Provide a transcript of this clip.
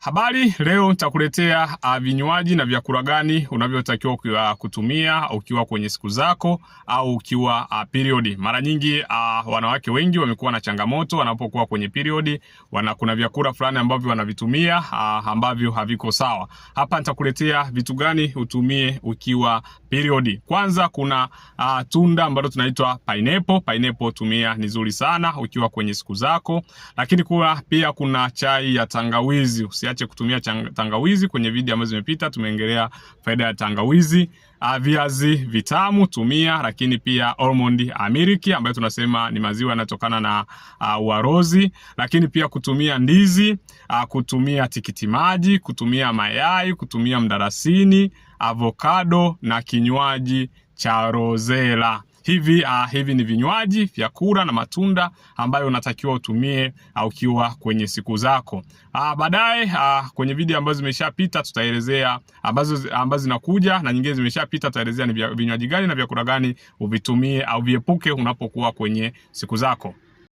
Habari, leo nitakuletea vinywaji na vyakula gani unavyotakiwa kutumia ukiwa kwenye siku zako au ukiwa period. Mara nyingi wanawake wengi wamekuwa na changamoto wanapokuwa kwenye period, kuna vyakula fulani ambavyo wanavitumia ambavyo haviko sawa. Hapa nitakuletea vitu gani utumie ukiwa period. Kwanza kuna tunda ambalo tunaitwa pineapple. Pineapple tumia ni nzuri sana ukiwa kwenye siku zako. Lakini pia kuna chai ya tangawizi. Usiache kutumia tangawizi. Kwenye video ambazo zimepita tumeongelea faida ya tangawizi. Viazi vitamu tumia, lakini pia almond milk ambayo tunasema ni maziwa yanatokana na uarozi, lakini pia kutumia ndizi, kutumia tikiti maji, kutumia mayai, kutumia mdalasini, avocado na kinywaji cha rozela. Hivi ni vinywaji, vyakula na matunda ambayo unatakiwa utumie ukiwa kwenye siku zako. Baadaye kwenye video ambazo zimeshapita tutaelezea ambazo zinakuja, na nyingine zimeshapita tutaelezea ni vinywaji gani na vyakula gani uvitumie au viepuke unapokuwa kwenye siku zako.